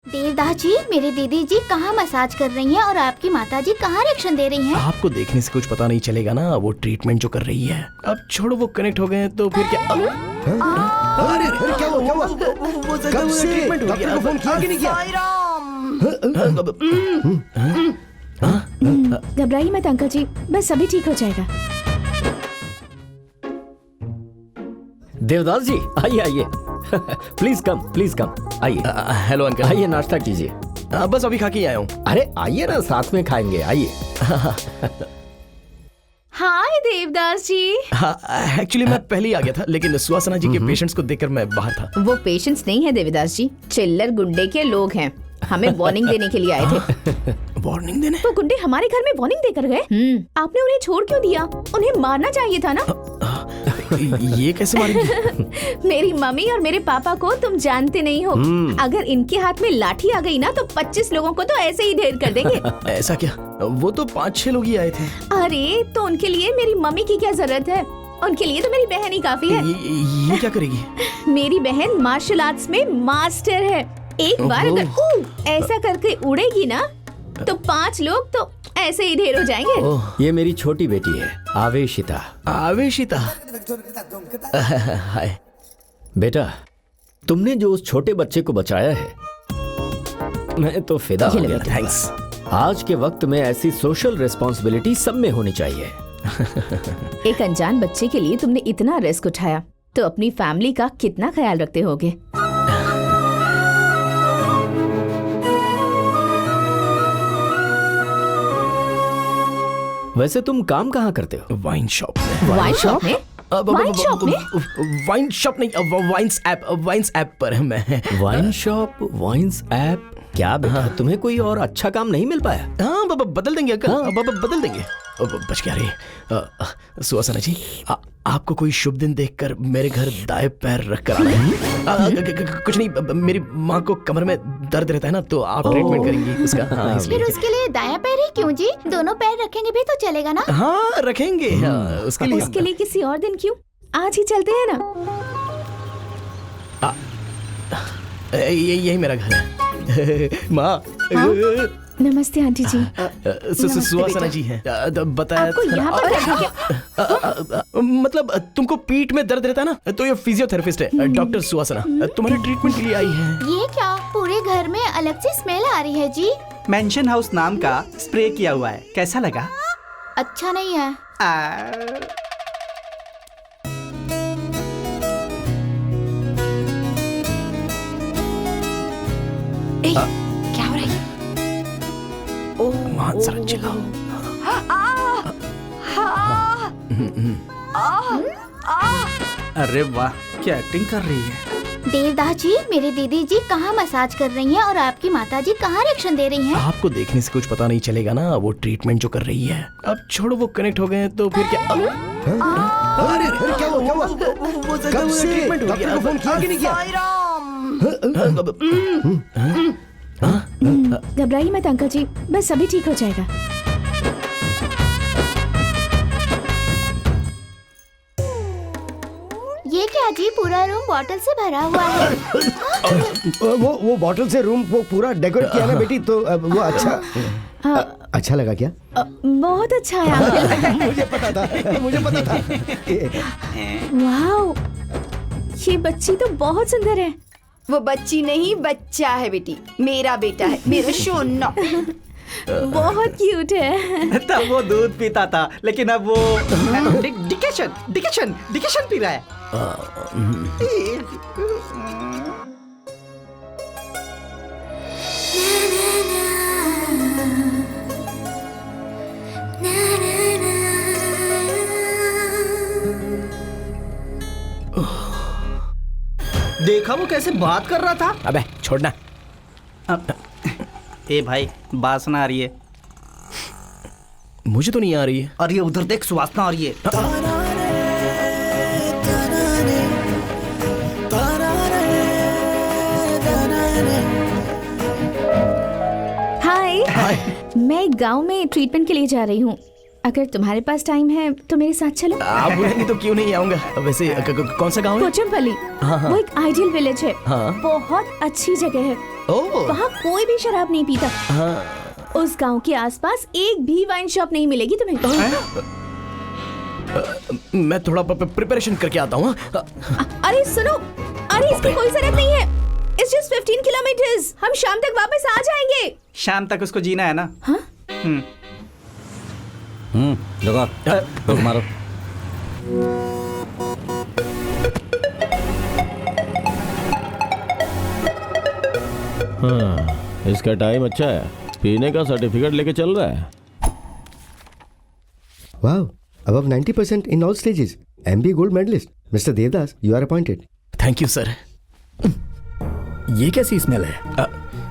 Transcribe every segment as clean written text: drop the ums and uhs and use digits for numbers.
देवदास जी, मेरी दीदी जी कहाँ मसाज कर रही हैं और आपकी माता जी कहाँ रिएक्शन दे रही हैं? आपको देखने से कुछ पता नहीं चलेगा ना, वो ट्रीटमेंट जो कर रही है। अब छोड़ो, वो कनेक्ट हो गए हैं तो फिर क्या। अरे क्या हुआ? कब से डॉक्टर को फोन किया कि नहीं किया? घबराइए मत अंकल जी, बस सभी ठीक हो जाएगा। देवदास जी आइए आइए प्लीज कम आइए। Hello uncle. आइए नाश्ता कीजिए। बस अभी खा के आया हूँ। अरे आइए ना, साथ में खाएंगे, आइए। हाय देवदास जी। एक्चुअली मैं पहले ही आ गया था, लेकिन सुहासना जी के पेशेंट्स को देखकर मैं बाहर था। वो पेशेंट्स नहीं है देवदास जी, चिल्लर गुंडे के लोग हैं। हमें वार्निंग देने के लिए आए थे। वार्निंग देने? वो गुंडे हमारे घर में वार्निंग देकर गए। आपने उन्हें छोड़ क्यों दिया? उन्हें मारना चाहिए था ना। ये कैसे मारेंगे? मेरी मम्मी और मेरे पापा को तुम जानते नहीं हो। अगर इनके हाथ में लाठी आ गई ना तो 25 लोगों को तो ऐसे ही ढेर कर देंगे। ऐसा क्या? वो तो 5-6 लोग ही आए थे। अरे तो उनके लिए मेरी मम्मी की क्या जरूरत है? उनके लिए तो मेरी बहन ही काफी है। ये क्या करेगी? मेरी बहन मार्शल आर्ट्स में मास्टर है। एक बार अगर ऐसा करके उड़ेगी ना तो 5 लोग तो ऐसे ही ढेर हो जाएंगे। ये मेरी छोटी बेटी है आवेशिता। आवेशिता? हाय बेटा, तुमने जो उस छोटे बच्चे को बचाया है, मैं तो फिदा हो गया। थैंक्स। आज के वक्त में ऐसी सोशल रिस्पॉन्सिबिलिटी सब में होनी चाहिए। एक अनजान बच्चे के लिए तुमने इतना रिस्क उठाया, तो अपनी फैमिली का कितना ख्याल रखते होगे। वैसे तुम काम कहाँ करते हो? वाइन शॉप में। वाइन शॉप में? वाइन शॉप में? वाइन शॉप नहीं, वाइन्स ऐप पर है मैं। Wine shop, wines app? क्या बेटा, तुम्हें कोई और अच्छा काम नहीं मिल पाया? हाँ बाबा, बदल देंगे अंकल। बदल देंगे। बच क्या रे सुहासना जी, आपको कोई शुभ दिन देखकर मेरे घर दाएं पैर रख कर आना है। कुछ नहीं, मेरी माँ को कमर में दर्द रहता है ना, तो आप ट्रीटमेंट करेंगी उसका। हाँ, फिर उसके लिए दायां पैर ही क्यों जी? दोनों पैर रखेंगे भी तो चलेगा ना? हाँ रखेंगे। उसके लिए किसी और दिन क्यों? आज ही चलते हैं ना। यही मेरा घर है। माँ। नमस्ते आंटी जी। सुहासना जी हैं। बताया आपको यहाँ पर रखेंगे? मतलब तुमको पीठ में दर्द रहता है ना, तो ये फिजियोथेरेपिस्ट है डॉक्टर सुहासना, तुम्हारे ट्रीटमेंट के लिए आई है। ये क्या, पूरे घर में अलग से स्मेल आ रही है जी? मेंशन हाउस नाम का स्प्रे किया हुआ है, कैसा लगा? अच्छा नहीं है। क्या हो रहा है? मान सर चिल्लाओ। अरे वाह, क्या एक्टिंग कर रही है। देवदास जी, मेरी दीदी जी कहाँ मसाज कर रही हैं और आपकी माता जी कहाँ रिएक्शन दे रही हैं? आपको देखने से कुछ पता नहीं चलेगा ना, वो ट्रीटमेंट जो कर रही है। अब छोड़ो, वो कनेक्ट हो गए हैं तो फिर क्या। अरे क्या हुआ? कब से डॉक्टर को फोन किया कि नहीं किया? घबराइए मत अंकल जी, बस सभी ठीक हो जाएगा। ये क्या जी, पूरा रूम बॉटल से भरा हुआ है। वो बॉटल से रूम वो पूरा डेकोरेट किया ना बेटी, तो वो अच्छा लगा क्या? बहुत अच्छा है। मुझे पता था। वाओ, ये बच्ची तो बहुत सुंदर है। वो बच्ची नहीं, बच्चा है बेटी, मेरा बेटा है, मेरा सोना। बहुत क्यूट है। तब वो दूध पीता था, लेकिन अब वो डिकेशन पी रहा है। देखा वो कैसे बात कर रहा था। अबे छोड़ना। ए भाई, वासना आ रही है। मुझे तो नहीं आ रही है। और ये उधर देख, सुवासना आ रही है। हाय, मैं गांव में ट्रीटमेंट के लिए जा रही हूँ। अगर तुम्हारे पास टाइम है तो मेरे साथ चलो। आप बोलेंगे तो क्यों नहीं आऊंगा। वैसे कौन सा गांव है? पोचमपल्ली। वो एक आइडियल विलेज है। बहुत अच्छी जगह है। वहाँ कोई भी शराब नहीं पीता। उस गांव के आसपास एक भी वाइन शॉप नहीं मिलेगी तुम्हें। मैं थोड़ा प्रिपरेशन करके आता हूँ। अरे सुनो, अरे इसकी कोई जरूरत नहीं है। It's just 15 kilometres. हम शाम तक वापस आ जाएंगे। शाम तक उसको जीना है ना? हाँ? रुक मारो। हाँ, इसका टाइम अच्छा है। पीने का सर्टिफिकेट लेके चल रहा है। Wow, above 90% in all stages. MBA gold medalist. Mr. Devdas, you are appointed. Thank you sir. ये कैसी स्मेल है?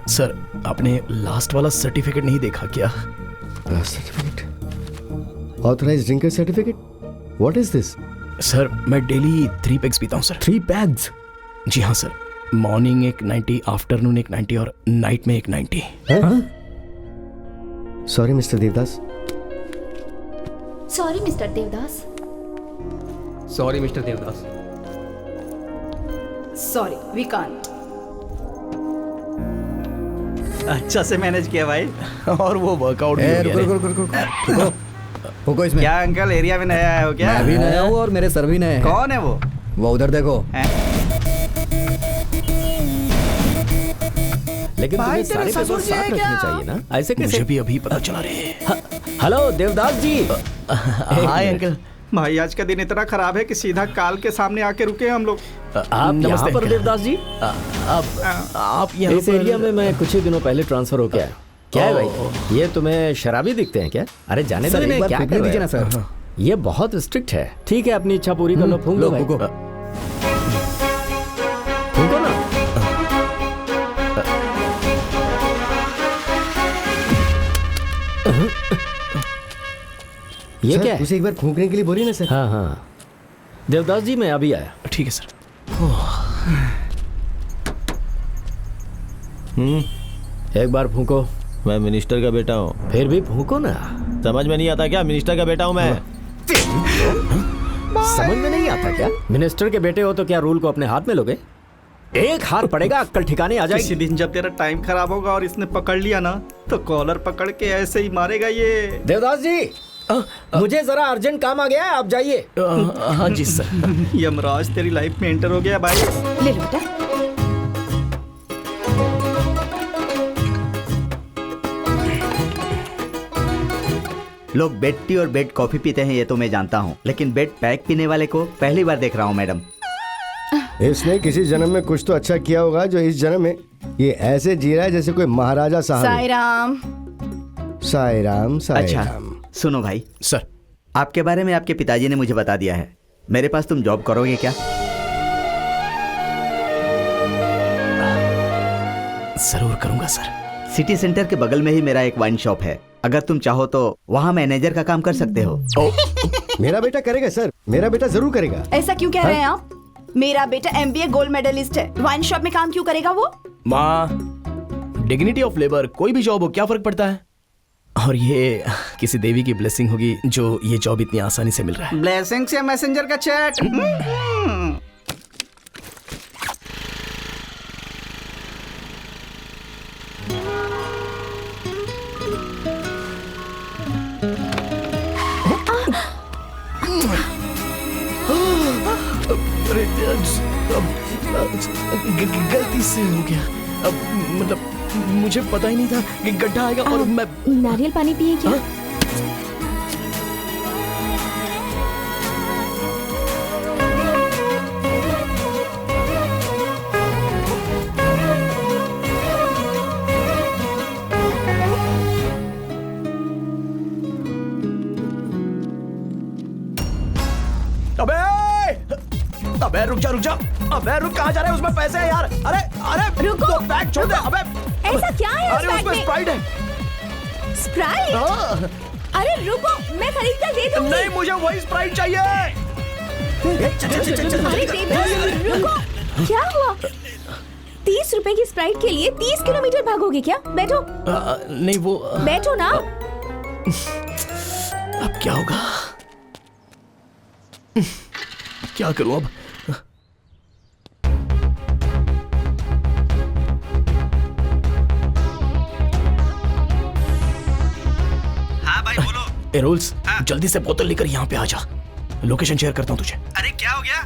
सर आपने लास्ट वाला सर्टिफिकेट नहीं देखा क्या? Last certificate. Authorized drinker certificate? What is this? Sir मैं डेली 3 पैग्स पीता हूँ सर। 3 पैग्स? जी हाँ सर। मॉर्निंग एक 90, आफ्टरनून एक 90 और नाइट में एक 90। Sorry, Mr. Devdas. Sorry mister Devdas. Sorry mister Devdas. Sorry we can't. अच्छा से मैनेज किया भाई। और वो वर्कआउट रुको इसमें। क्या अंकल एरिया में नया आया हो क्या? मैं भी नया हूँ और मेरे सर भी नए हैं। कौन है वो? वो उधर देखो। लेकिन तुम्हें सारे पेपर साथ रखने चाहिए ना। ऐसे कैसे? मुझे भी अभी पता चला रे। Hello Devdas ji. Hi uncle. भाई आज का दिन इतना खराब है कि सीधा काल के सामने आके रुके हम लोग। आप यहाँ पर देवदास जी? आप यहाँ इस एरिया में मैं कुछ ही दिनों पहले ट्रांसफर हो गया। क्या है भाई, ये तुम्हें शराबी दिखते हैं क्या? अरे जाने दो, एक बार फूकने दीजिए ना सर। ये बहुत स्ट्रिक्ट है। ठीक है, अपनी इच्छा पूरी कर लो। फूंक लो भाई। फूंको ना। ये सर, क्या है? उसे एक बार फूंकने के लिए बोलिए ना सर। हाँ हाँ देवदास जी, मैं अभी आया। ठीक है सर। एक बार फूंको। मैं मिनिस्टर का बेटा हूँ। फिर भी फूंको ना। समझ में नहीं आता क्या? मिनिस्टर का बेटा हूँ मैं। समझ में नहीं आता क्या? मिनिस्टर के बेटे हो तो क्या रूल को अपने हाथ में लोगे? एक हाथ पड़ेगा, अक्कल ठिकाने आ किसी जाएगी। दिन जब तेरा टाइम खराब होगा और इसने पकड़ लिया ना, तो कॉलर पकड़ के ऐसे ही मारेगा ये। देवदास जी, मुझे जरा अर्जेंट काम आ गया है, आप जाइए। हाँ जी सर। यमराज तेरी लाइफ में एंटर हो गया भाई। ले लो बेटा। लोग बेड टी और बेड कॉफी पीते हैं ये तो मैं जानता हूँ, लेकिन बेड पैक पीने वाले को पहली बार देख रहा हूँ मैडम। इसने किसी जन्म में कुछ तो अच्छा किया होगा जो इस जन्म में ये ऐसे जी रहा है जैसे कोई महाराजा साहब। साई राम। साई राम, साई अच्छा राम। सुनो भाई, सर आपके बारे में आपके पिताजी ने मुझे बता दिया है। मेरे पास तुम जॉब करोगे क्या? जरूर करूंगा सर। सिटी सेंटर के बगल में ही मेरा एक वाइन शॉप है। अगर तुम चाहो तो वहाँ मैनेजर का काम कर सकते हो। मेरा बेटा करेगा सर, मेरा बेटा जरूर करेगा। ऐसा क्यों कह रहे हैं आप? मेरा बेटा MBA गोल्ड मेडलिस्ट है। वाइन शॉप में काम क्यों करेगा वो? माँ, डिग्निटी ऑफ लेबर, कोई भी जॉब हो क्या फर्क पड़ता है? और ये किसी देवी की ब्लेसिंग होगी जो ये जॉब इतनी आसानी से मिल रहा है। ब्लेसिंग से मैसेंजर का चैट। अरे गलती से हो गया। अब मतलब मुझे पता ही नहीं था कि गड्ढा आएगा। और मैं नारियल पानी पिए क्या? अबे रुक जा। अबे रुक, कहाँ जा रहे हैं? उसमें पैसे हैं यार। अरे रुको, तो बैग छोड़ दे। अबे ऐसा क्या है उस अरे बैग उसमें में? स्प्राइट है। स्प्राइट? अरे रुको, मैं खरीद कर दे दूंगी। नहीं, मुझे वही स्प्राइट चाहिए। अरे देवदास, रुको, क्या हुआ? 30 रुपए की स्प्राइट के लिए 30 किलोमीटर भागोगे क्या? बैठो। नहीं वो बैठो ना। अब क्या होगा? क्या करूं अब? हाँ भाई बोलो। ए रूल्स, जल्दी से बोतल लेकर यहाँ पे आ जा। लोकेशन शेयर करता हूँ तुझे। अरे क्या हो गया?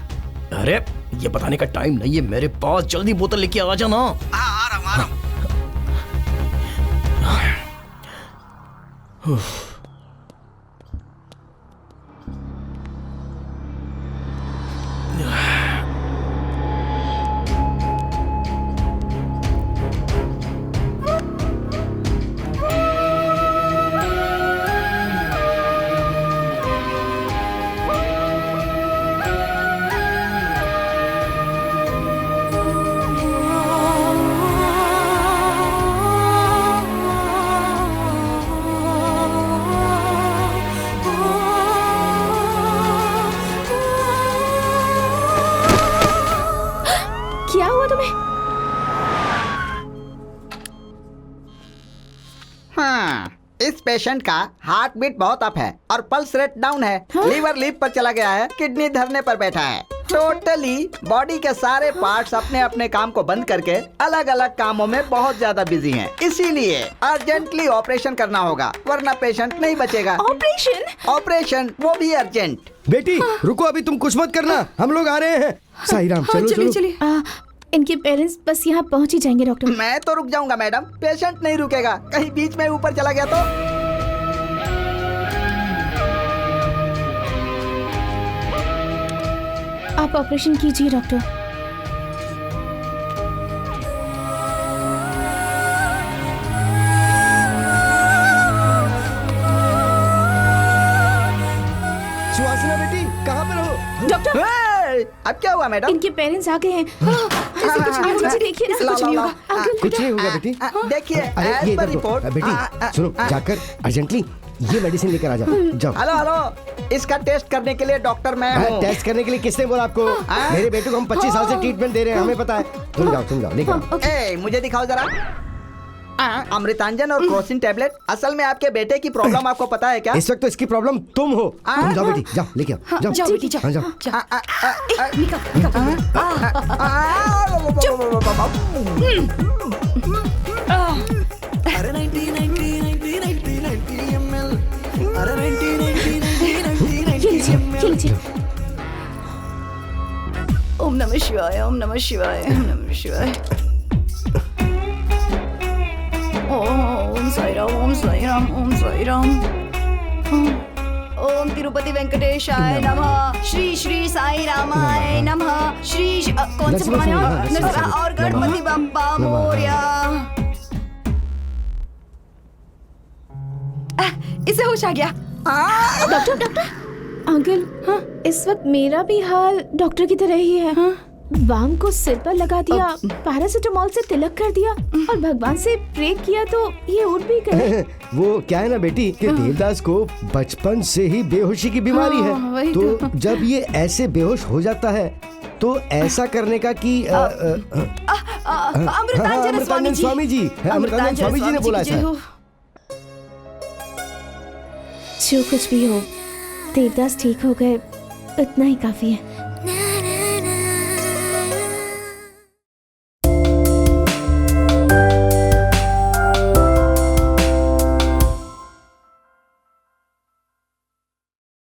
अरे ये बताने का टाइम नहीं है मेरे पास, जल्दी बोतल लेके आ जा ना। हाँ आ रहा हूँ। क्या हुआ तुम्हें? हाँ, इस पेशेंट का हार्ट बीट बहुत अप है और पल्स रेट डाउन है। लीवर लीप पर चला गया है, किडनी धरने पर बैठा है। टोटली बॉडी के सारे पार्ट्स अपने अपने काम को बंद करके अलग अलग कामों में बहुत ज्यादा बिजी हैं। इसीलिए अर्जेंटली ऑपरेशन करना होगा, वरना पेशेंट नहीं बचेगा। ऑपरेशन? ऑपरेशन, वो भी अर्जेंट। बेटी रुको, अभी तुम कुछ मत करना, हम लोग आ रहे हैं। साईं राम, चलो चलो। इनके पेरेंट्स बस यहाँ पहुँच ही जाएंगे डॉक्टर। मैं तो रुक जाऊंगा मैडम, पेशेंट नहीं रुकेगा। कहीं बीच में ऊपर चला गया तो। आप ऑपरेशन कीजिए डॉक्टर। सुहासिना बेटी, कहाँ पर हो? डॉक्टर, अब क्या हुआ मैडम? इनके पेरेंट्स आ गए हैं। ऐसे कुछ नहीं होगा, देखिए ना, कुछ नहीं होगा। अंकल, कुछ नहीं होगा बेटी। देखिए अरे ये as per इधर दो। report, बेटी सुनो, जाकर अर्जेंटली ये मेडिसिन लेकर आ जाओ। जाओ। हेलो हेलो, इसका टेस्ट करने के लिए डॉक्टर मैं हूँ। टेस्ट करने के लिए किसने बोला आपको? मेरे बेटे को हम 25 साल से ट्रीटमेंट दे रहे हैं, हमें पता है। तुम जाओ लेकर। ए, मुझे दिखाओ जरा। अमृतांजन और क्रोसिन टैबलेट। असल में आपके बेटे की प्रॉब्लम आपको पता है क्या? इस वक्त तो इसकी प्रॉब्लम तुम हो। तुम जाओ बेटी, जाओ लेके आओ। जाओ बेटी, जाओ। हाँ, जाओ। ओम नमः शिवाय, ओम नमः शिवाय, ओम नमः शिवाय। ओम साई राम, ओम साई राम, ओम साई राम। ओम तिरुपति वेंकटेशाय नमः। श्री श्री साई रामाय नमः। श्री कौन से भगवान है? नरसिंह और गणपति बप्पा मोरया। इसे होश आ गया। डॉक्टर अंकल, हाँ, इस वक्त मेरा भी हाल डॉक्टर की तरह ही है। हाँ? बाम को सिर पर लगा दिया, पैरासिटामोल से तिलक कर दिया और भगवान से प्रे किया तो ये उठ भी गए। वो क्या है ना बेटी कि देवदास को बचपन से ही बेहोशी की बीमारी है। तो जब ये ऐसे बेहोश हो जाता है तो ऐसा करने का कि अमृतांजन स्वामी जी ने बोला ऐसा। जो कुछ भी हो, देवदास ठीक हो गए, इतना ही काफी है।